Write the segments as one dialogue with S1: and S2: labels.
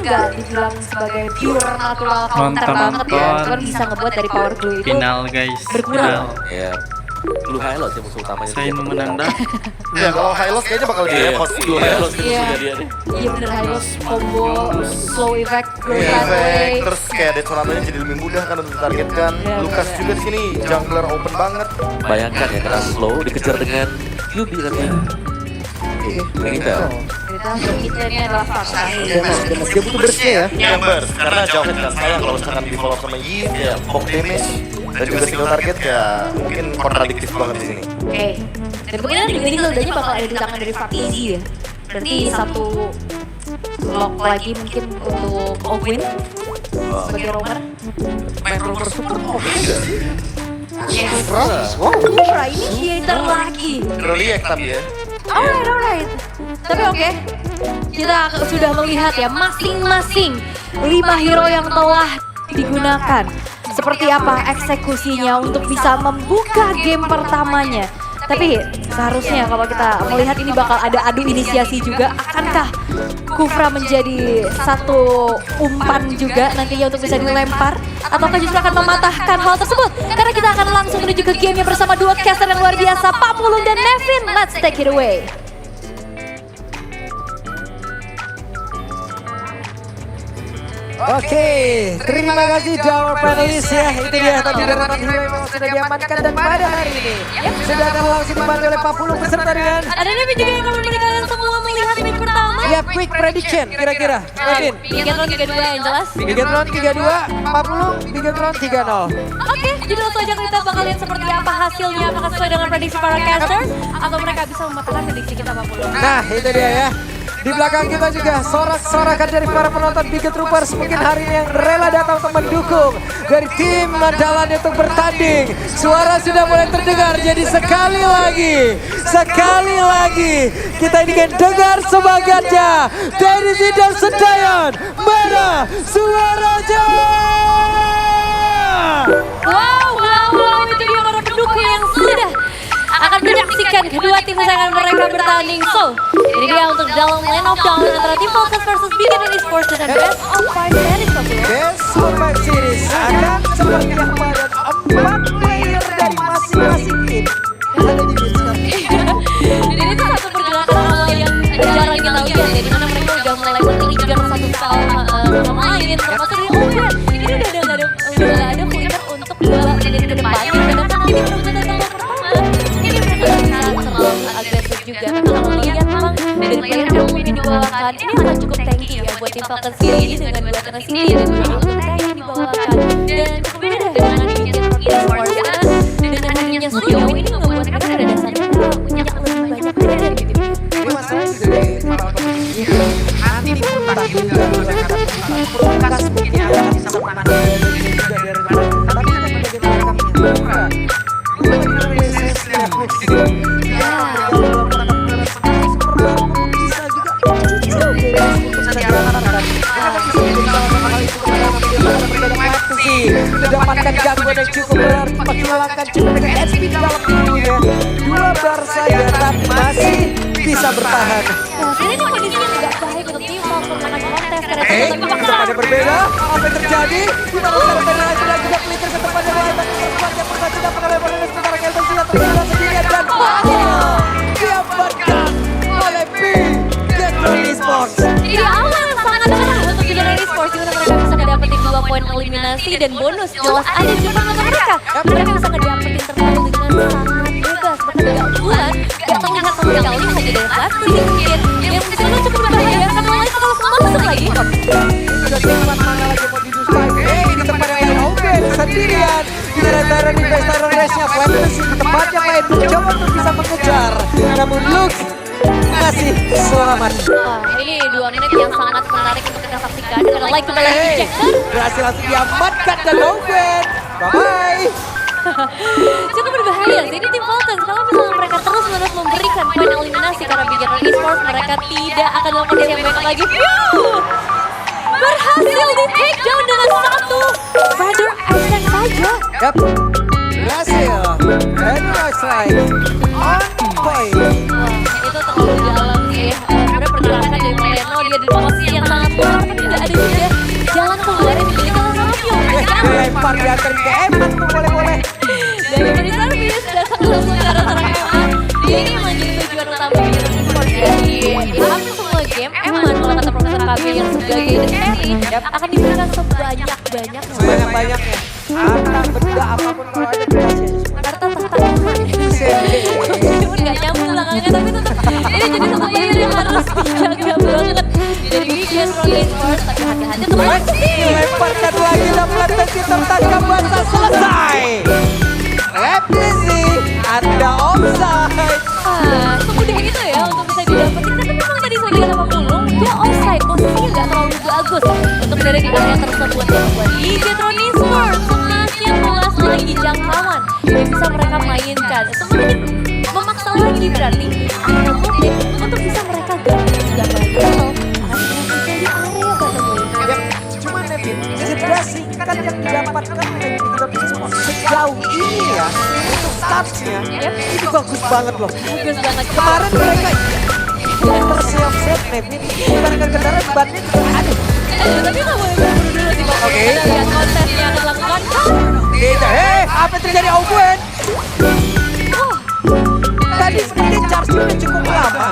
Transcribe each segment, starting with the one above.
S1: nggak dibilang sebagai pure natural counter banget ya, cuman bisa ngebuat dari power glue itu
S2: final guys,
S1: berkurang.
S3: Ya, Blue Hylos sih musuh utamanya.
S2: Saya menanda.
S4: Ya kalau Hylos kayaknya bakal jadi repot sih.
S3: Blue Hylos itu
S1: Iya.
S3: musuhnya dia nih.
S1: Iya bener, Hylos combo slow effect,
S4: Iya,
S1: pathway.
S4: terus kayak Dead Sonatanya jadi lebih mudah kan untuk ditargetkan.
S1: Iya,
S4: Lucas
S1: bener.
S4: juga di sini jungler open banget.
S3: Bayangkan ya kena slow dikejar dengan QB nanti. Kita.
S1: Kita ini adalah fakta.
S4: Dia butuh bersih ya. Yang bers, karena jauh kan sayang kalau misalkan di follow sama Yi, ya pop damage dan juga single target ya mungkin kontradiktif banget di sini.
S1: Oke. Dan kemungkinan juga ini Hildanya bakal ada di tangan dari Fatizi ya. Berarti satu lock lagi mungkin untuk Ogwin sebagai roamer.
S4: Main roller super oke gak sih?
S1: Yes.
S4: Wow.
S1: Kufra initiator lagi.
S4: Reliek tapi ya.
S1: Alright. Tapi oke. Kita sudah melihat ya masing-masing 5 hero yang telah digunakan. Seperti apa eksekusinya untuk bisa membuka game pertamanya. Tapi seharusnya kalau kita melihat ini bakal ada adu inisiasi juga. Akankah Kufra menjadi satu umpan juga nantinya untuk bisa dilempar? Ataukah justru akan mematahkan hal tersebut? Karena kita akan langsung menuju ke gamenya bersama dua caster yang luar biasa, Pamulung dan Nevin. Let's take it away.
S5: Oke, terima kasih Dower Panelis ya. Itu dia tadi deretan hero yang memang sudah diamankan dan pada hari ini sudah akan langsung dibantu oleh 40 peserta dengan
S1: Ada Nevin juga yang akan menemani kalian semua melihat match pertama.
S5: ya quick prediction kira-kira. Nevin,
S1: Bigatron 32 yang jelas.
S5: Bigatron 32, 40, Bigatron 30.
S1: Oke, jadi langsung aja kita bakal lihat seperti apa hasilnya. Apakah sesuai dengan prediksi para casters atau mereka bisa mematahkan prediksi kita 40.
S5: Nah, itu dia ya. Di belakang kita juga sorak-sorakan dari para penonton Biget Troopers mungkin hari ini yang rela datang untuk mendukung dari tim Mandalan untuk bertanding. Suara sudah mulai terdengar, jadi sekali lagi kita ingin dengar semangatnya dari Zidar Sedayan. Mana suaranya?
S1: Wow, itu dia para pendukung yang sudah akan menyaksikan kedua tim kesayangan mereka bertanding. So, ini dia untuk dalam Land of Dawn antara tim Falcons versus Biget Esports dan Best of 5 Series.
S5: Best of 5 Series akan seperti apa dan 4 player dari masing-masing tim yang ada di Beat sekarang.
S1: Dan itu satu pergerakan awal yang jarang kita lihat ya, di mana mereka udah mulai men-trigger satu sama lain, termasuk dari Owen. Ini udah gak ada flicker untuk 2 menit ke depan. Sedangkan nanti perbuatan tahun pertama, ini mereka bisa terlalu agresif juga. Kalau melihat memang dari player yang mungkin dibawakan, ini akan cukup tanky ya buat tim Falcons sendiri dengan 2 Tennessee dan juga untuk tank yang dibawakan. Dan cukup beda dengan Biget Esports karena dengan hadirnya Studio ini membuat mereka pada dasarnya punya lebih banyak player gitu.
S5: Ini masalahnya juga dari para pemain nanti pun tak juga Purkas mungkin akan bisa memenangkan juga dari mana. Tapi ada bagian belakangnya Purka. Dua dari SSD yang bergabung dalam perangkat seperti bisa juga bisa diarahkan. Mendapatkan gangguan yang cukup berarti menghilangkan cukup dengan HP di dalam tubuhnya. 2 bar saja tapi masih bisa bertahan.
S1: Ini kondisinya tidak baik untuk tim Falcons menangani kontes karena
S5: Ada berbeda, apa yang terjadi? Di mana sekarang Fernandes sudah juga peliter ke depan dan lain tapi semuanya pernah tidak pengalih Fernandes sementara Kelvin sudah tertinggal sendirian dan diamankan oleh Biget Esports.
S1: Di awal yang sangat cerah untuk Biget Esports di mana mereka bisa ngedapetin 2 poin eliminasi dan bonus jelas ada di depan mata mereka. Mereka bisa ngedapetin terlalu dengan sangat bebas, bahkan gak bulan, gak terlihat sama sekali hanya dari flash mungkin yang bisa cukup berbahaya karena mulai kalau masuk lagi.
S5: Sudah tinggal mana lagi mau didustai. Di tempat yang lain Oben sendirian. Di antara di Pestaro Race-nya Flanders di tempatnya main mencoba untuk bisa mengejar. Namun Luke masih selamat.
S1: Ini 2 menit yang sangat menarik untuk kita saksikan. Karena like kembali Jackson
S5: berhasil langsung diamankan dan Oben. Bye-bye.
S1: cukup berbahaya sih ini tim Falcons. Kalau misalnya mereka terus-menerus memberikan poin eliminasi karena Biget Esports, mereka tidak akan dalam kondisi yang baik lagi. Berhasil di take down dengan 1 Brother Isaac saja.
S5: Yap, berhasil. And last strike on play.
S1: Itu terlalu dalam sih. Sebenarnya pergerakan dari Moreno dia di posisi yang sangat luar, tapi tidak ada
S5: diberikan ke Eman tuh boleh-boleh.
S1: Dari servis dan langsung ke arah serang Eman. Dia ini emang jadi tujuan utama Bigen Esports ya. Di hampir semua game Eman kalau kata Profesor KB yang sebagai the carry akan diberikan sebanyak-banyaknya.
S5: Sebanyak-banyaknya. Akan benda apapun kalau ada dikasih.
S1: Harta tahta Eman. Meskipun gak nyambung belakangnya tapi tetap ini jadi satu player yang harus dijaga banget. Jadi Bigen Esports tapi hati-hati tuh.
S5: Dilemparkan lagi dan Latesi tertangkap basah selesai. Revisi, ada offside.
S1: Semudah itu ya untuk bisa didapetin. Tapi memang tadi saya lihat sama Pulung, dia offside, posisinya gak terlalu bagus untuk berada di area tersebut yang membuat Bigen Esports semakin luas lagi jangkauan yang bisa mereka mainkan. Semakin memaksa lagi berarti area publik untuk bisa mereka ganti juga lagi. Atau akan menjadi area bertemu.
S5: Cuma Nevin, jeda singkat yang didapatkan oleh Bigen Esports sejauh ini ya, untuk statsnya ini bagus banget loh.
S1: Bagus banget.
S5: Kemarin mereka tersiap-siap Nevin, bukan gara-gara bannya juga ada.
S1: Tapi nggak boleh buru dulu sih Bang.
S5: Oke.
S1: Kita lihat kontes yang akan dilakukan.
S5: Kita, apa yang terjadi Owen? Tadi seperti charge udah cukup lama.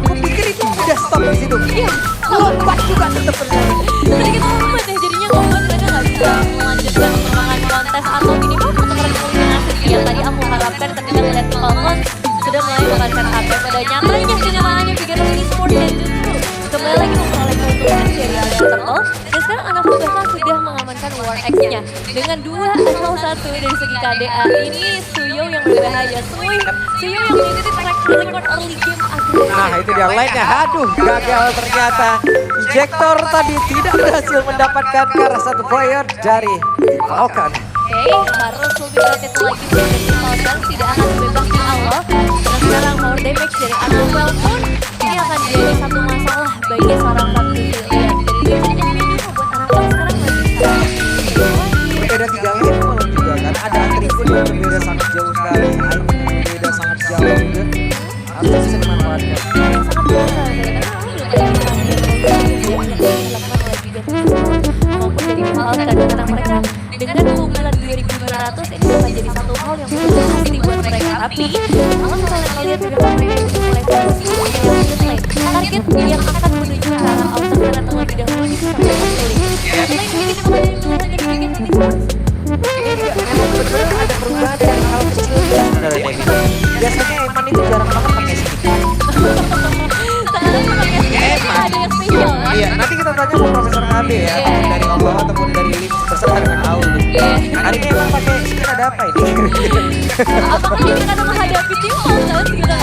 S5: Kupikir itu udah stop di situ.
S1: Iya.
S5: Lompat juga tetap terjadi.
S1: Tadi kita ngomong ya jadinya ngomong mereka nggak bisa melanjutkan perkembangan kontes atau minimal untuk eliminasi yang tadi aku harapkan ketika melihat Falcon sudah mulai menggunakan HP. Pada nyatanya kenyataannya Bigen Esports dan justru kembali lagi memperoleh keuntungan dari area tertentu. Dan sekarang Anafu bahkan sudah mengamankan War X-nya dengan 2-1 dari segi KDA. Ini Suyo yang berbahaya. Suyo yang mengikuti track record early game agresif.
S5: Nah itu dia lainnya, aduh gagal ternyata. Ejector tadi tidak berhasil mendapatkan karena satu player dari Falcon.
S1: Oke, harus lebih hati-hati lagi dari Falcon, tidak akan bebas di awal. Dan sekarang power damage dari Annabelle pun ini akan jadi satu masalah bagi seorang Patricia. Dari Legend juga buat Annabelle sekarang lagi
S5: Berbeda 3 level juga kan, ada atribut yang berbeda sangat jauh sekali, item yang berbeda sangat jauh juga. Harusnya bisa dimanfaatkan.
S1: yang sangat biasa dari maupun dari Falcon karena mereka dengan keunggulan 2200 ini akan jadi satu hal yang mudah pasti buat mereka. Tapi kalau misalnya kalian sudah mereka untuk mulai posisi target yang akan menuju ke arah outside dan terlebih dahulu ini bisa sulit. Selain ini kita mulai jadi Bigen Esports.
S5: Memang benar ada perubahan dari hal kecil ya sebenarnya Nevin. Biasanya Eman itu jarang banget pakai skin.
S1: Sekarang pakai skin ada yang spesial kan?
S5: Iya, nanti kita tanya ke Profesor KB ya, apakah dari Allah ataupun dari Lim beserta dengan Aul. Hari ini emang pakai skin ada apa ini?
S1: Apakah ini karena menghadapi tim Falcons gitu kan?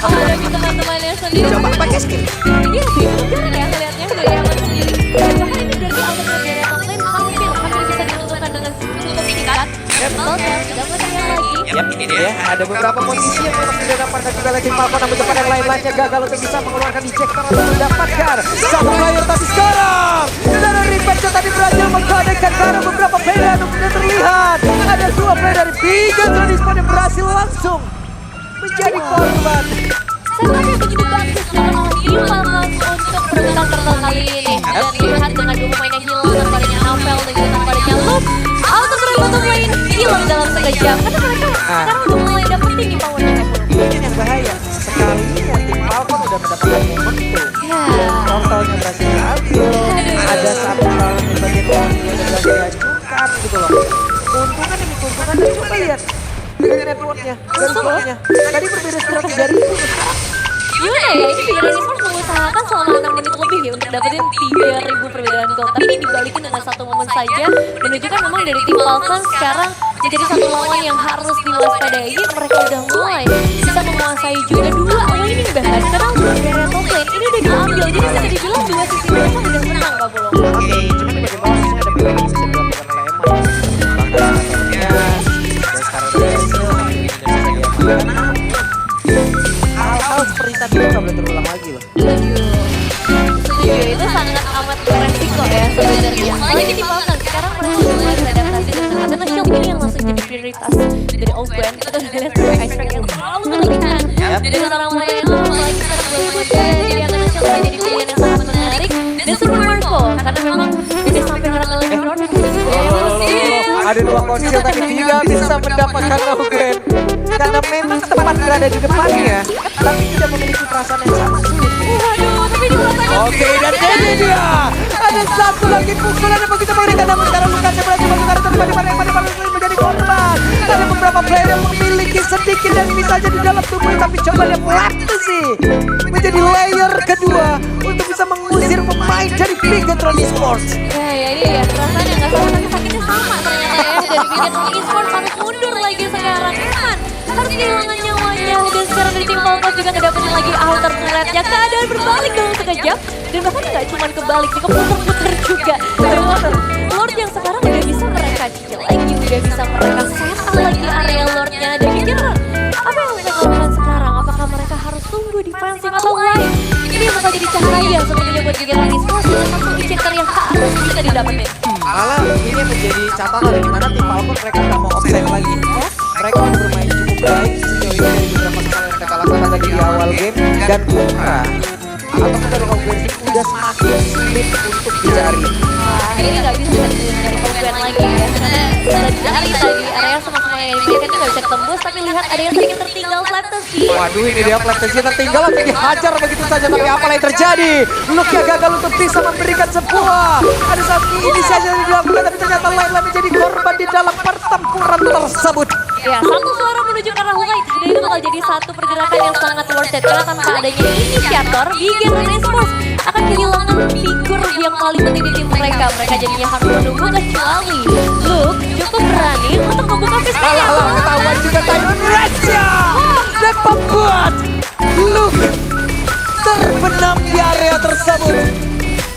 S1: Menghadapi teman-temannya sendiri.
S5: Coba pakai skin.
S1: Iya sih, jarang ya ngeliatnya dari Eman sendiri. Dan bahkan ini dari Alter dari top lane hampir bisa dilakukan dengan cukup singkat. Falcon sudah bertanya lagi.
S5: Yap, ini dia. Ada beberapa posisi yang memang sudah dapatkan juga lagi Falcon, namun tempat yang lain-lainnya gagal untuk bisa mengeluarkan ejector atau mendapatkan satu player. Tapi sekarang dari Revenge tadi berhasil mengkodekan karena beberapa player yang sudah terlihat. Ada 2 player dari Bigen Esports yang berhasil langsung menjadi korban.
S1: Saya masih begitu bagus mengenal diri Falcons untuk perebutan turtle kali ini. Dan lihat dengan 2 pemain yang hilang, tanpadanya Avel dan juga tanpadanya Loop. Alter dari bottom lane hilang dalam sekejap. Karena mereka sekarang udah mulai dapetin di powernya.
S5: Ini yang bahaya. Sekalinya tim Falcon udah mendapatkan momentum.
S1: Ya.
S5: Totalnya berhasil diambil. Ada satu hal di bagian bawah yang udah dihancurkan gitu loh. Keuntungan demi keuntungan, dan coba lihat dengan networknya dan golnya. Tadi berbeda strategi dari itu.
S1: Gimana ya, ini Bigen Esports mengusahakan selama 6 menit lebih ya untuk dapetin 3000 perbedaan gol. Tapi ini dibalikin dengan satu momen saja. Menunjukkan memang dari tim Falcon sekarang menjadi satu lawan yang harus diwaspadai. Mereka udah mulai bisa menguasai juga 2 laning bahkan. Karena untuk area top lane ini udah diambil. Jadi bisa dibilang 2 sisi mereka udah menang Pak Bulong.
S5: Oke, cuma di bagian bawah sih ada pilihan yang bisa dilakukan oleh Eman. Dan sekarang udah berhasil, tapi ini bisa diamankan. Hal-hal seperti tadi itu nggak boleh terulang lagi loh.
S1: Setuju, itu sangat amat beresiko ya sebenarnya. Apalagi di Falcon sekarang mereka mulai beradaptasi dengan karena shield ini yang langsung jadi prioritas dari Owen. Kita udah lihat dari Ice Pack yang terlalu berlebihan. Dari seorang mulai yang apalagi kita berbuat jadi akan shield jadi pilihan yang sangat menarik. Dan Super Marco karena memang tidak sampai karena lebih
S5: Ada 2 konsil tapi tidak bisa mendapatkan Augen. Karena memang tepat berada di depannya, tapi tidak memiliki perasaan yang sama sulit.
S1: Waduh, tapi di belakangnya.
S5: Oke, dan ini dia. Ada satu lagi pukulan yang begitu mengerikan, namun sekarang Lukasnya berhasil masuk ke arah depan menjadi korban. Ada beberapa player yang memiliki sedikit dan bisa jadi dalam tubuh, tapi coba lihat waktu sih menjadi layer kedua untuk bisa mengusir pemain dari Bigetron Esports.
S1: Ya ini ya, perasaan yang gak sama tapi sakitnya sama ternyata ya. Dari Bigetron Esports harus mundur lagi sekarang. Eman harus kehilangan nyawanya. Dan sekarang dari tim Falcons juga ngedapetin lagi outer turret-nya. Keadaan berbalik dalam sekejap. Dan bahkan gak cuma kebalik, juga putar-putar juga. Lord yang sekarang udah bisa mereka cicil lagi, udah bisa mereka settle lagi area Lordnya. Dan kira apa yang mereka lakukan sekarang? Apakah mereka harus tunggu defensif atau lain? Ini bakal jadi cahaya sepertinya buat Bigetron Esports. Dengan satu checker yang harus bisa didapetin.
S5: Malah ini menjadi catatan di mana tim Falcon mereka nggak mau offside lagi. Mereka udah bermain cukup baik sejauh ini dari beberapa kesalahan yang mereka lakukan tadi di awal game, dan Putra atau dari Augen udah semakin sulit untuk dicari.
S1: Wah, ini nggak bisa dari Augen lagi ya. Karena dari tadi area semua yang dibiarkan itu nggak bisa tembus, tapi lihat ada yang sedikit tertinggal Flattersy.
S5: Waduh, ini dia Flattersy tertinggal untuk dihajar begitu saja, tapi apa yang terjadi? Lukia gagal untuk bisa memberikan sebuah. Ada satu inisiasi yang dilakukan, tapi ternyata Layla menjadi korban di dalam pertempuran tersebut.
S1: Ya, satu suara menuju ke arah White. Dan itu bakal jadi satu pergerakan yang sangat worth it. Karena tanpa adanya inisiator, Bigetron Esports akan kehilangan figur yang paling penting di tim mereka. Mereka jadinya harus menunggu kecuali Luke cukup berani untuk membuka pistolnya.
S5: Alah, ketahuan juga Taiwan Raja dan membuat Luke terbenam di area tersebut.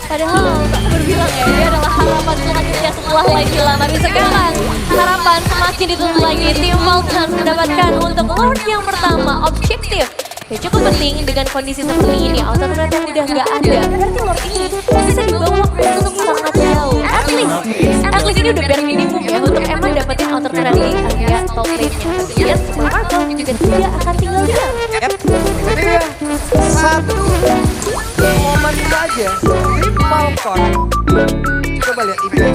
S1: Padahal tak berbilang ya, dia adalah harapan selanjutnya setelah Light hilang. Tapi sekarang harapan semakin dituntut lagi. Tim Falcons mendapatkan untuk Lord yang pertama objektif. Ya cukup penting dengan kondisi seperti ini. Outer turret yang udah nggak ada, berarti Lord ini bisa dibawa untuk sangat jauh. At least ini udah bare minimum ya untuk emang dapetin outer turret di area top lane-nya. Tapi ya, Marco juga tidak akan tinggal diam.
S5: Yep, itu dia. Satu momen saja tim Falcon. Coba lihat ini.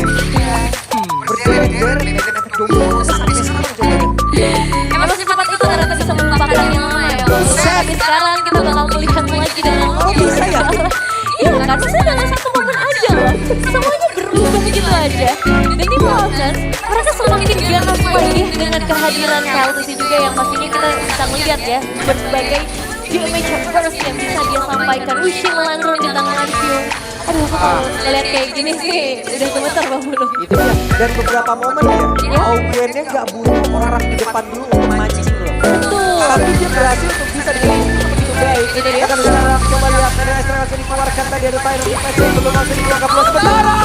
S5: Berderet-deret dengan efek domino sampai sekarang, coba lihat.
S1: Emang secepat itu ternyata bisa melupakan yang lama ya. Tapi sekarang kita bakal melihat lagi dengan
S5: bisa ya?
S1: Iya kan, maksudnya dalam satu momen aja loh. Semuanya berubah begitu aja. Dan tim Falcons, mereka semakin ganas lagi dengan kehadiran Flattersy juga yang pastinya kita bisa melihat ya berbagai damage burst yang bisa dia sampaikan. Wishing Langrun di tangan View. Aduh, aku kalau ngeliat kayak gini sih udah gemeter Bang Bulu.
S5: Itu dia. Dan beberapa momen ya, Augennya nggak butuh orang di depan dulu untuk mancing loh.
S1: Betul.
S5: Tapi dia berhasil untuk bisa dikeluarkan begitu baik.
S1: Itu dia.
S5: Kita sekarang coba lihat dari ekstraksi dikeluarkan tadi ada Tyler Defense yang belum masuk dikeluarkan belum sementara.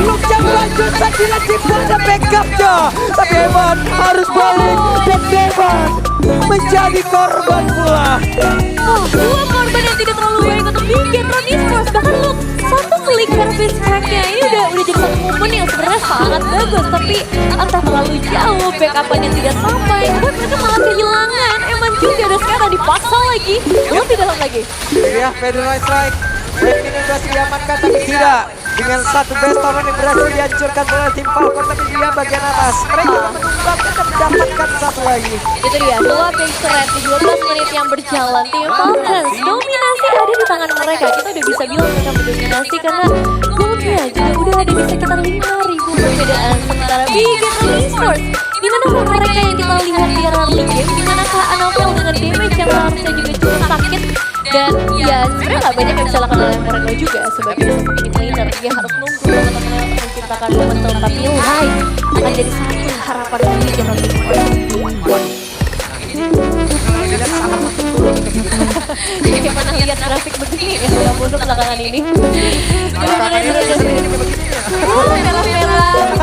S5: Luke yang lanjut saja lagi ada backupnya. Tapi Evan harus balik dan Evan menjadi korban pula.
S1: Oh, dua korban yang tidak terlalu baik untuk Bigetron Esports. Bahkan Luke satu klik service track-nya ini udah jadi satu momen yang sebenarnya sangat bagus, tapi entah terlalu jauh backup-an yang tidak sampai buat mereka malah kehilangan. Emang juga dan sekarang dipaksa lagi lebih dalam lagi.
S5: Ya, Federal Strike. Redmin yang berhasil diamankan tapi tidak. Dengan satu best torrent yang berhasil dihancurkan oleh tim Falcon, tapi dia bagian atas. Mereka menumbangkan dan mendapatkan satu lagi.
S1: Itu dia, dua base turret di 12 menit yang berjalan. Tim Falcons, dominasi ada di tangan mereka. Kita udah bisa bilang mereka mendominasi karena goldnya juga udah ada di sekitar 5.000 perbedaan. Sementara Bigetron Esports, dimanakah mereka yang kita lihat di early game, dimanakah Anopel dengan damage yang harusnya juga cukup sakit. Dan ya sebenarnya gak banyak yang bisa lakukan oleh mereka juga sebagai seorang laner. Dia harus nunggu teman-teman untuk menciptakan momentum. Tapi live akan jadi satu harapan bagi Bigetron Esports. Gimana lihat grafik begini ya sudah bodoh belakangan ini. Merah-merah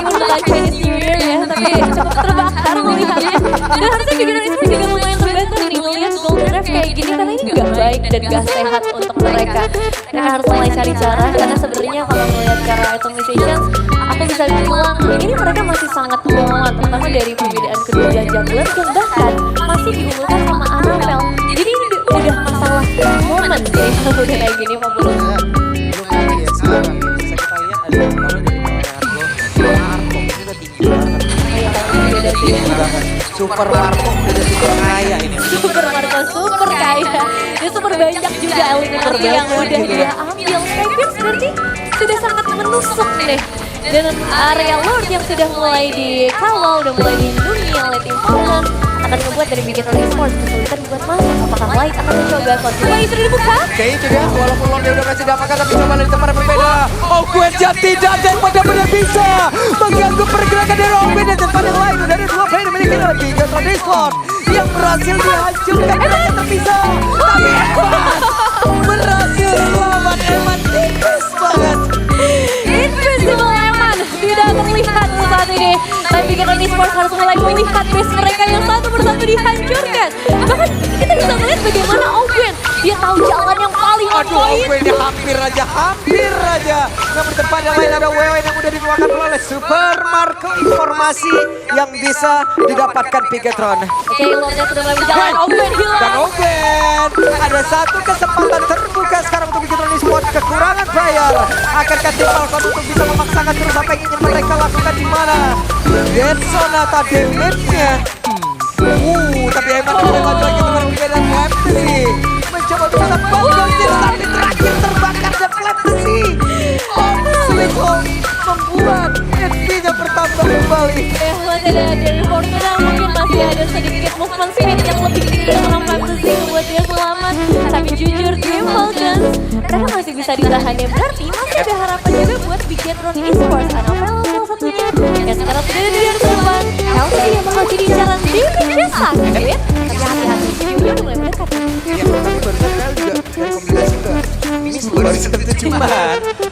S1: bukan Chinese New Year ya, tapi cukup terbakar melihatnya. Dan harusnya Bigetron Esports juga lumayan terbantu nih ngelihat gold draft kayak gini, karena ini gak baik dan gak sehat untuk mereka. Mereka harus mulai cari cara, karena sebenarnya kalau melihat cara atomizations, aku bisa bilang ini mereka masih sangat lemah, terutama dari perbedaan kedua jungler dan bahkan masih diunggulkan sama Anopel. Jadi ini udah masalah momen sih kalau udah kayak gini Pak Bulu.
S5: Belum lagi ya sekarang ya. Bisa kita lihat ada kalau dari pengenalan lo Arko itu udah tinggi banget. Super Marco udah super kaya ini.
S1: Super Marco super kaya. Dia super banyak juga eliminasi yang udah dia ambil. Skypierce berarti sudah sangat menusuk nih. Dan area Lord yang sudah mulai dikawal, udah mulai dilindungi oleh tim Falcon akan membuat dari Bigetron Esports kesulitan buat masuk. Apakah Light akan mencoba konfirmasi sudah dibuka?
S5: Oke itu dia, walaupun Lord dia udah kasih dapatkan tapi coba dari tempat yang berbeda. Ogwen yang tidak dan benar-benar bisa mengganggu pergerakan dari Ogwen dan tempat yang lain. Udah ada dua player yang memiliki Bigetron Esports yang berhasil dihancurkan dan terpisah. Tapi Eman berhasil selamat. Eman tipis banget.
S1: Invisible Eman tidak terlihat saat ini. Tapi Bigetron Esports harus mulai melihat base mereka yang satu persatu dihancurkan. Bahkan kita bisa melihat bagaimana Ogwen dia tahu jalan yang paling on
S5: Aduh,
S1: point.
S5: Ogwen dia hampir aja. Yang berdepan yang lain ada Wewen yang udah dikeluarkan oleh Super Marco. Informasi yang bisa didapatkan Bigetron.
S1: Oke, Lordnya sudah mulai berjalan. Ogwen
S5: Dan
S1: hilang.
S5: Ogwen ada satu kesempatan terbuka sekarang untuk Bigetron Esports. Kekurangan player. Akankah tim Falcon untuk bisa memaksakan terus apa yang ingin mereka lakukan di mana? Dead Zone atau damage-nya. Tapi Eman ada lagi dengan perbedaan Fantasy. Mencoba untuk tetap bangun tapi terakhir terbakar dan Fantasy. Sweet Home membuat HP-nya bertambah kembali.
S1: Masih ada dari Fortuna, mungkin masih ada sedikit movement speed yang lebih tinggi dari orang Fantasy membuat dia selamat. Tapi jujur Team Falcons, mereka masih bisa ditahan ya. Berarti masih ada harapan juga buat Bigetron Esports. Anovel salah satunya yang sekarang sudah ada di depan. Kelsey yang mengaji di jalan dia sakit. Tapi hati-hati, Junior udah mulai mendekat.
S5: Ya, tapi barusan Mel juga dari kombinasi ke ini baru sebentar cuman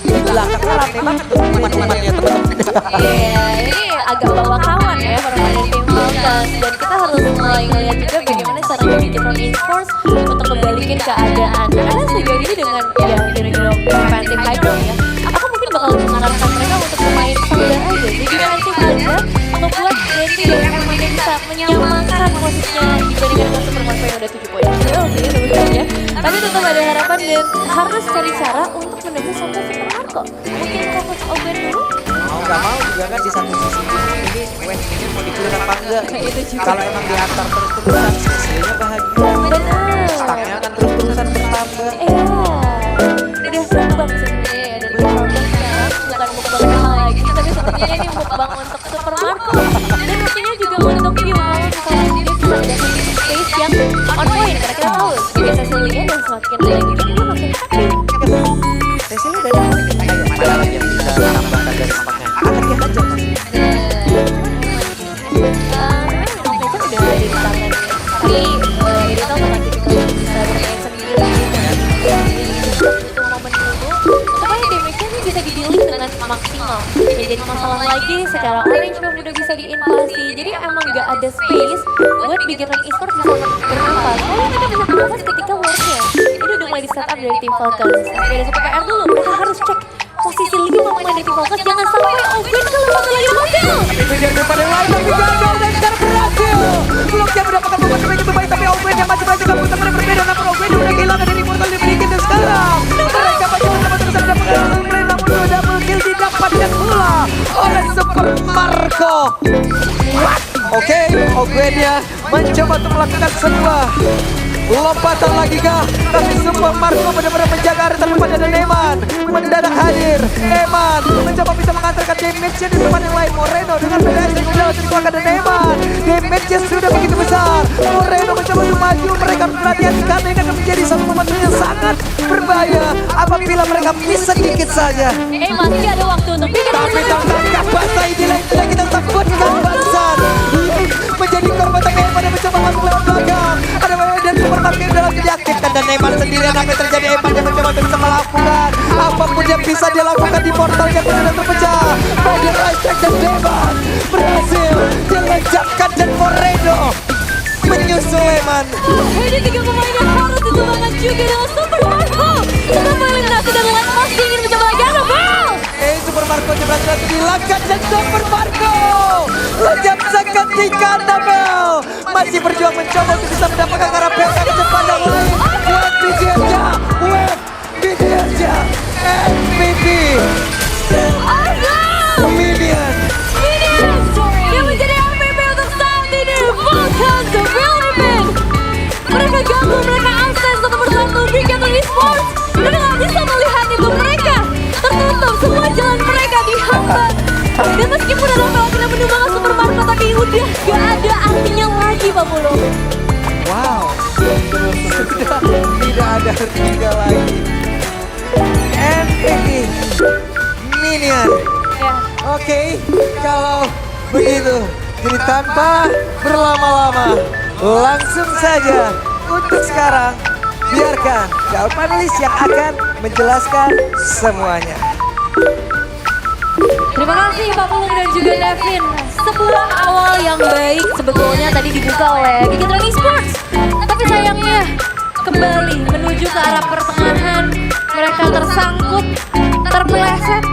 S5: di belakang rame banget tuh teman-temannya teman-teman.
S1: Iya, ini agak bawa kawan ya para pemain tim Falcons. Dan kita harus mulai ngeliat juga bagaimana caranya Bigetron Esports untuk ngebalikin keadaan. Karena sejauh ini dengan ya hero-hero defensive background ya, apakah mungkin bakal mengarahkan mereka untuk bermain saudara aja? Jadi defensive aja membuat Desi dan Eman bisa menyamakan posisinya dibandingkan dengan Super Marco yang udah 7 poin. Jauh sih sebenarnya. Tapi tetap ada harapan dan harus cari cara untuk menembus sampai Super Marco. Mungkin fokus Ogwen dulu.
S5: Mau gak mau juga kan di satu sisi ini Wes ini mau dikira apa enggak?
S1: Itu juga.
S5: Kalau emang diantar terus-terusan hasilnya bahagia.
S1: Benar.
S5: Stangnya akan terus-terusan bertambah.
S1: Iya, udah mukbang sebenarnya ya dari Falcon sekarang bukan mukbang lagi, tapi sepertinya ini mukbang untuk Super Marco dan pastinya juga untuk View kalau misalnya dia bisa mendapatkan space yang on point karena kita tahu jika Cecilia dan semakin lagi dia makin happy.
S5: Tesnya udah ada. Ayo mana lagi yang bisa menambahkan dari spotnya? Akan dihajar mas.
S1: Memang mereka udah ada di tangan ya, tapi ini tahu bakal tipikal yang bisa bermain sendiri lagi itu momen dulu supaya damage-nya ini bisa di-dealing dengan maksimal. Ya, jadi masalah lagi secara orange memang udah bisa diinvasi, jadi emang gak ada space buat Bigetron Esports bisa bernafas. Kalau mereka bisa bernafas ketika wardnya itu udah mulai di setup dari tim Falcons. Tapi ada satu PR dulu, mereka harus cek posisi 5 pemain dari tim Falcons jangan sampai Ogwen kelepas lagi berhasil.
S5: Kejar daripada yang lain tapi gagal dan sekarang berhasil. Belum dia mendapatkan momen yang begitu baik tapi Ogwen yang masih banyak kamu teman berbeda namun Ogwen udah kehilangan dari immortal yang dimiliki dan sekarang mereka masih bersama terus mendapatkan play namun dua double kill didapatkan pula oleh Super Marco. Oke, Ogwennya mencoba untuk melakukan sebuah lompatan lagi kah? Tapi Super Marco benar-benar menjaga area terdepan dan Eman mendadak hadir. Eman mencoba bisa mengantarkan damage-nya di tempat yang lain. Moreno dengan PDS yang sudah dikeluarkan dan Eman damage-nya sudah begitu besar. Moreno mencoba untuk maju. Mereka harus berhati-hati karena ini akan menjadi satu momentum yang sangat berbahaya apabila mereka miss sedikit saja.
S1: Masih ada waktu untuk bikin
S5: Tapi tangkap basah ini lagi kita takutkan Bansan menjadi korban tapi Eman yang mencoba masuk lewat belakang. Ada Wewe dan Super Marco yang dalam diaktifkan dan Eman sendirian apa yang terjadi. Eman yang mencoba untuk bisa melakukan apapun yang bisa dia lakukan di portal yang sudah terpecah. Bagi Raisek dan Eman berhasil dilecapkan dan Moreno menyusul Eman.
S1: Ini 3 pemain yang harus disumbangkan juga dengan Super Marco. Setelah eliminasi dan Light masih ingin mencoba lagi Annabelle.
S5: Super Marco berhasil dihilangkan dan Super Marco lejap seketika Annabelle masih berjuang mencoba untuk bisa mendapatkan karabel ke depan yang lain. Web BDSnya MVP Minion
S1: Dia menjadi MVP untuk saat ini. Dan meskipun ada akhirnya menyumbang Super Marco, tapi udah gak ada artinya lagi Pak Polo.
S5: Wow, sudah tidak ada artinya lagi. And ini Minion.
S1: Ya.
S5: Oke, kalau begitu, jadi tanpa berlama-lama, langsung saja untuk sekarang biarkan jawab panelis yang akan menjelaskan semuanya.
S1: Terima kasih Pak Pulung dan juga Devin. Sebuah awal yang baik sebetulnya tadi dibuka oleh Giga Esports. Tapi sayangnya kembali menuju ke arah pertengahan. Mereka tersangkut, terpeleset,